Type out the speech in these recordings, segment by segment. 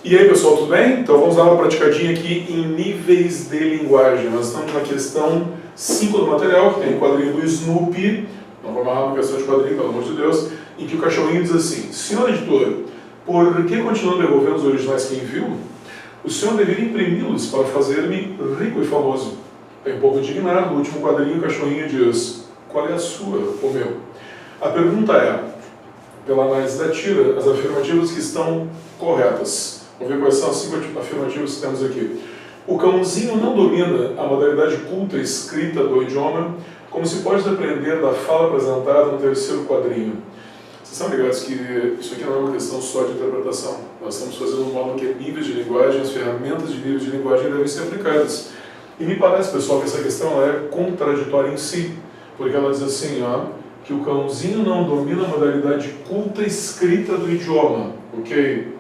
E aí pessoal, tudo bem? Então vamos dar uma praticadinha aqui em níveis de linguagem. Nós estamos na questão 5 do material, que tem o quadrinho do Snoopy, não vamos amarrar uma questão de quadrinho, pelo amor de Deus, em que o cachorrinho diz assim: senhor editor, por que continua devolvendo os originais que enviou? O senhor deveria imprimi-los para fazer-me rico e famoso. Bem, um pouco indignado, no último quadrinho o cachorrinho diz: qual é a sua, ou meu? A pergunta é, pela análise da tira, as afirmativas que estão corretas. Vamos ver quais são as 5 afirmativas que temos aqui. O cãozinho não domina a modalidade culta escrita do idioma, como se pode depreender da fala apresentada no terceiro quadrinho. Vocês são ligados que isso aqui não é uma questão só de interpretação. Nós estamos fazendo um modo que níveis de linguagem, as ferramentas de níveis de linguagem devem ser aplicadas. E me parece, pessoal, que essa questão ela é contraditória em si, porque ela diz assim, que o cãozinho não domina a modalidade culta escrita do idioma, ok?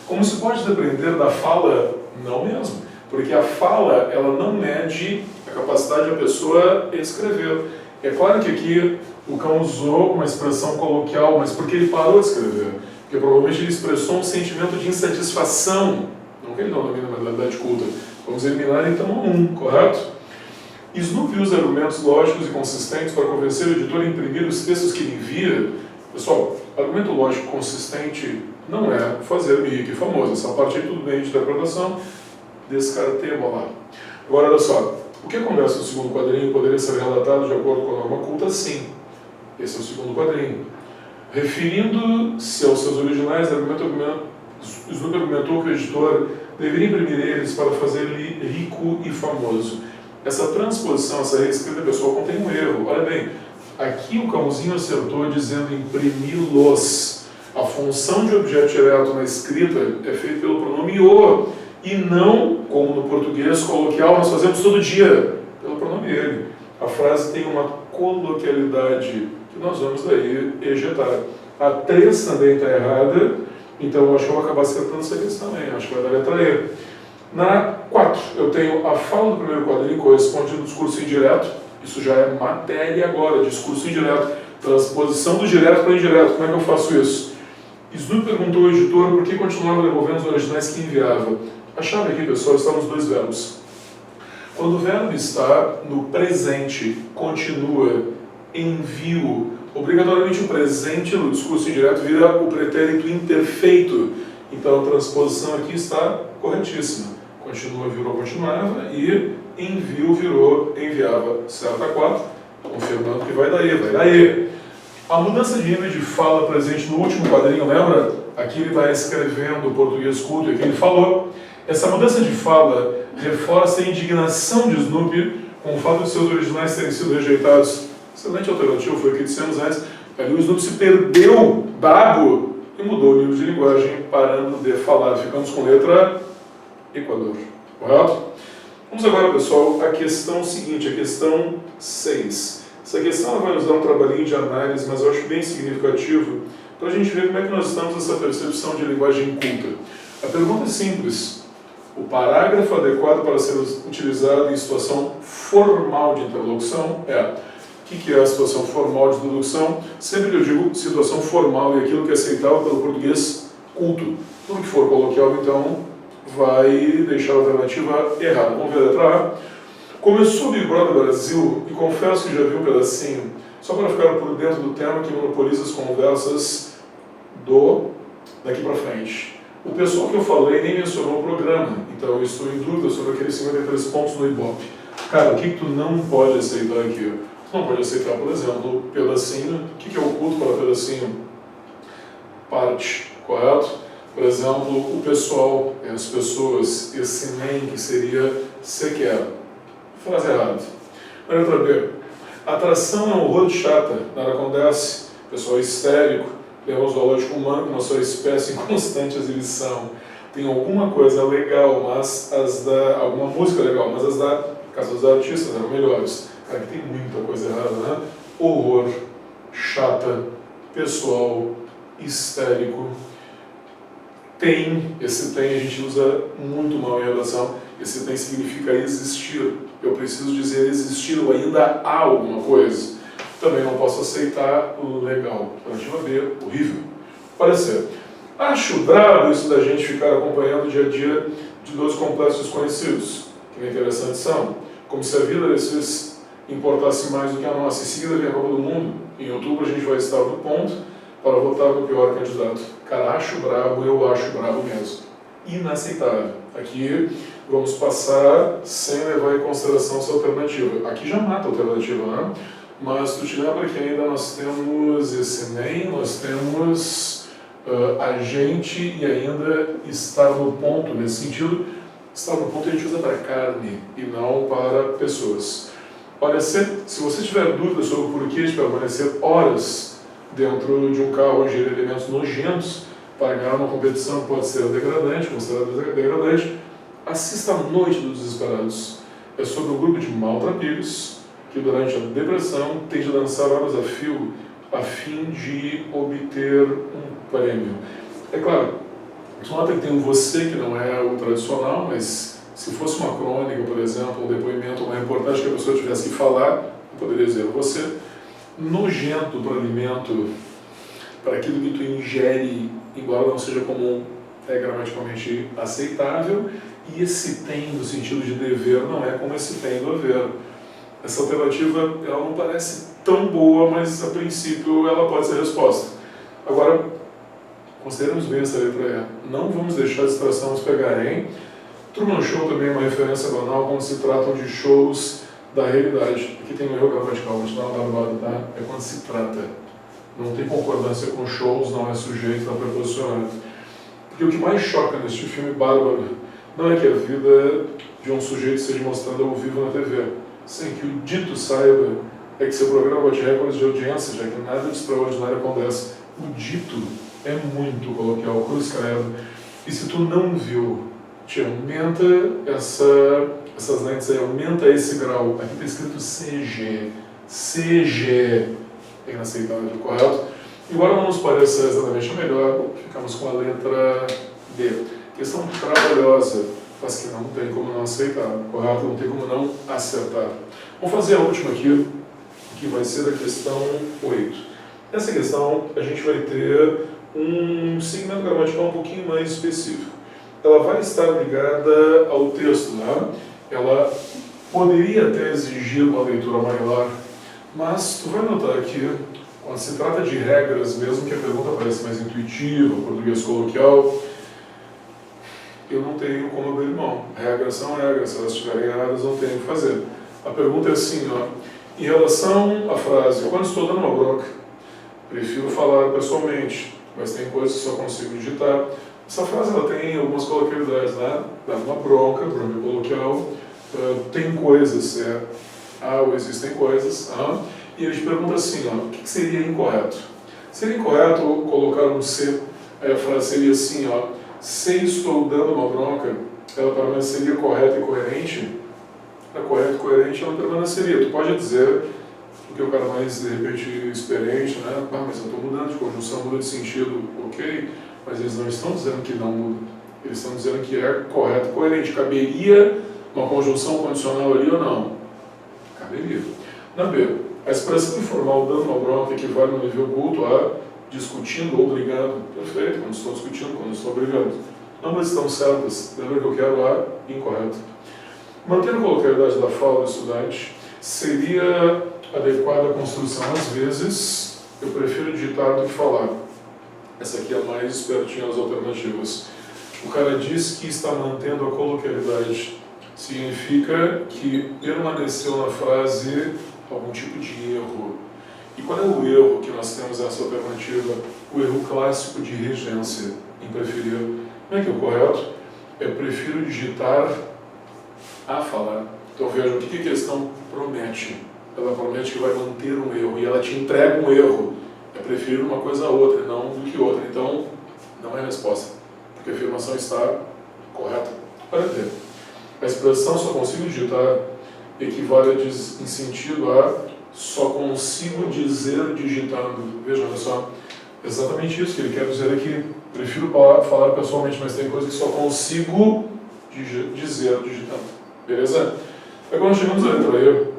Como se pode depreender da fala? Não mesmo, porque a fala ela não mede a capacidade da pessoa escrever. É claro que aqui o cão usou uma expressão coloquial, mas porque ele parou de escrever? Porque provavelmente ele expressou um sentimento de insatisfação, não que ele não domina a modalidade culta. Vamos eliminar então um, correto? Snoopy usa argumentos lógicos e consistentes para convencer o editor a imprimir os textos que ele envia. Pessoal, argumento lógico consistente não é fazer-me rico e famoso. Essa parte aí tudo bem de interpretação, descartemos lá. Agora, olha só, o que acontece no segundo quadrinho poderia ser relatado de acordo com a norma culta? Sim. Esse é o segundo quadrinho. Referindo-se aos seus originais, Snoopy argumentou que o editor deveria imprimir eles para fazer-lhe rico e famoso. Essa transposição, essa reescrita pessoal contém um erro. Olha bem, aqui o cãozinho acertou dizendo imprimi-los. A função de objeto direto na escrita é feita pelo pronome o, e não, como no português coloquial, nós fazemos todo dia, pelo pronome ele. A frase tem uma coloquialidade que nós vamos daí ejetar. A 3 também está errada, então eu acho que eu vou acabar acertando essa questão também, acho que vai dar letra E. Na 4, eu tenho a fala do primeiro quadrinho corresponde ao discurso indireto, isso já é matéria agora, discurso indireto, transposição do direto para o indireto. Como é que eu faço isso? Snoopy perguntou ao editor por que continuava devolvendo os originais que enviava. A chave aqui, pessoal, está nos dois verbos. Quando o verbo está no presente, continua, envio, obrigatoriamente o presente no discurso indireto vira o pretérito imperfeito. Então a transposição aqui está corretíssima. Continua virou continuava e envio virou enviava. Certo? A 4, confirmando que vai daí. A mudança de nível de fala presente no último quadrinho, lembra? Aqui ele está escrevendo o português culto e aqui ele falou. Essa mudança de fala reforça a indignação de Snoopy com o fato de seus originais terem sido rejeitados. Excelente alternativa, foi o que dissemos antes. Ali o Snoopy se perdeu, dado, e mudou o nível de linguagem, parando de falar. Ficamos com letra Equador. Correto? Vamos agora, pessoal, à questão seguinte, a questão 6. Essa questão vai nos dar um trabalhinho de análise, mas eu acho bem significativo para a gente ver como é que nós estamos nessa percepção de linguagem culta. A pergunta é simples. O parágrafo adequado para ser utilizado em situação formal de interlocução é... O que é a situação formal de introdução? Sempre que eu digo situação formal e aquilo que é aceitável pelo português culto. Tudo que for coloquial, então, vai deixar a alternativa errada. Vamos ver a letra A. Começou o Big Brother Brasil e confesso que já vi um pedacinho, só para ficar por dentro do tema que monopoliza as conversas daqui para frente. O pessoal que eu falei nem mencionou o programa, então eu estou em dúvida sobre aqueles 53 pontos do Ibope. Cara, o que tu não pode aceitar aqui? Não pode aceitar, por exemplo, pedacinho. O que é oculto para pedacinho? Parte, correto? Por exemplo, o pessoal, as pessoas, esse nem que seria sequer. Frase errada. Na letra B. Atração é um horror de chata. Nada acontece. Pessoal histérico. Leva o zoológico humano, nossa espécie em constante exibição. Tem alguma coisa legal, mas alguma música legal, mas as da casa dos artistas eram melhores. Cara, que tem muita coisa errada, né? Horror, chata, pessoal, histérico. Esse tem a gente usa muito mal em redação. Esse tem significa existir. Eu preciso dizer existir ou ainda há alguma coisa. Também não posso aceitar o legal. Alternativa B, horrível. Parecer. Acho brabo isso da gente ficar acompanhando o dia a dia de dois complexos desconhecidos, que interessante são, como se a vida desses importasse mais do que a nossa. Em seguida vem a Copa do Mundo, em outubro a gente vai estar no ponto para votar no pior candidato. Cara, acho brabo, eu acho brabo mesmo. Inaceitável. Aqui vamos passar sem levar em consideração essa alternativa. Aqui já mata a alternativa, né? Mas tu te lembra que ainda nós temos esse NEM, nós temos a gente e ainda estar no ponto, nesse sentido, estar no ponto a gente usa para carne e não para pessoas. Olha, se você tiver dúvidas sobre o porquê de permanecer horas dentro de um carro ou ingerir alimentos nojentos para ganhar uma competição que pode ser degradante, considerada degradante, assista a Noite dos Desesperados. É sobre um grupo de maltrapilhos que durante a depressão tem de dançar horas a fio a fim de obter um prêmio. É claro, tu nota que tem um você que não é o tradicional, mas se fosse uma crônica, por exemplo, um depoimento, uma reportagem que a pessoa tivesse que falar, eu poderia dizer você, nojento para alimento, para aquilo que tu ingere, embora não seja comum, é gramaticalmente aceitável, e esse tem no sentido de dever não é como esse tem do haver. Essa alternativa ela não parece tão boa, mas a princípio ela pode ser a resposta. Agora, consideremos bem essa letra E. Não vamos deixar a distração nos pegar, hein? Truman Show também é uma referência banal quando se tratam de shows da realidade. Aqui tem um erro gramatical, vou te dar uma lavada, tá? É quando se trata. Não tem concordância com shows, não é sujeito, não é preposicionado. Porque o que mais choca neste filme bárbaro não é que a vida de um sujeito seja mostrada ao vivo na TV, sem que o dito saiba é que seu programa bate recordes de audiência, já que nada de extraordinário acontece. O dito é muito coloquial, cruz credo. E se tu não viu, te aumenta essas lentes aí, aumenta esse grau. Aqui está escrito CG. CG. É inaceitável, correto? Embora não nos pareça exatamente a melhor, ficamos com a letra D. Questão trabalhosa, mas que não tem como não aceitar, correto? Não tem como não acertar. Vamos fazer a última aqui, que vai ser a questão 8. Nessa questão, a gente vai ter um segmento gramatical um pouquinho mais específico. Ela vai estar ligada ao texto, né? Ela poderia até exigir uma leitura maior, mas tu vai notar que, quando se trata de regras, mesmo que a pergunta pareça mais intuitiva, português coloquial, eu não tenho como abrir mão. Regras são regras, se elas estiverem erradas, não tenho o que fazer. A pergunta é assim, ó, em relação à frase, quando estou dando uma bronca, prefiro falar pessoalmente, mas tem coisas que só consigo digitar. Essa frase ela tem algumas coloquialidades, né? Dá uma bronca, bronca coloquial, tem coisas, ou existem coisas, e ele te pergunta assim, ó, o que seria incorreto? Seria incorreto colocar um C, aí a frase seria assim, ó, se estou dando uma bronca, ela permaneceria correta e coerente? A correta e coerente ela permaneceria. Tu pode dizer, porque o cara mais, de repente, experiente, né? Mas eu estou mudando de conjunção, muda de sentido, ok? Mas eles não estão dizendo que não muda. Eles estão dizendo que é correto e coerente. Caberia uma conjunção condicional ali ou não? Caberia. Na B, a expressão informal dando uma bronca equivale no nível culto a discutindo ou brigando. Perfeito, quando estou discutindo, quando estou brigando. Ambas estão certas. Lembra que eu quero A incorreto. Mantendo a coloquialidade da fala do estudante, seria adequada a construção às vezes, eu prefiro digitar do que falar. Essa aqui é a mais espertinha das alternativas. O cara diz que está mantendo a coloquialidade. Significa que permaneceu na frase algum tipo de erro. E qual é o erro que nós temos nessa alternativa? O erro clássico de regência, em preferir. Como é que é o correto? É prefiro digitar a falar. Então veja, o que a questão promete? Ela promete que vai manter um erro e ela te entrega um erro. É preferir uma coisa a outra, não do que outra. Então, não é a resposta, porque a afirmação está correta. Para ver. A expressão só consigo digitar equivale em sentido a só consigo dizer digitando. Veja, olha só, exatamente isso que ele quer dizer aqui. Prefiro falar pessoalmente, mas tem coisas que só consigo dizer digitando. Beleza? Aí quando chegamos à letra E,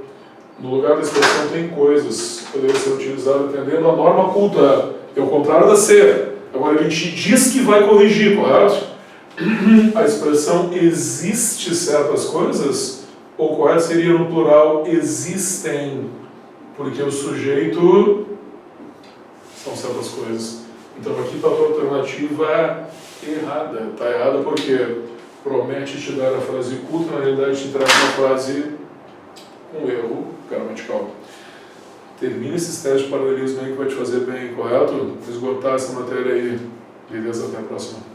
no lugar da expressão tem coisas que poderiam ser utilizadas atendendo a norma culta. É o contrário da C. Agora ele te diz que vai corrigir, correto? A expressão existe certas coisas, ou correto seria no plural existem, porque o sujeito são certas coisas. Então aqui está a tua alternativa errada. Está errada porque promete te dar a frase culta, na realidade te traz uma frase com erro gramatical. Termina esses testes de paralelismo aí que vai te fazer bem, correto? Esgotar essa matéria aí. Beleza, até a próxima.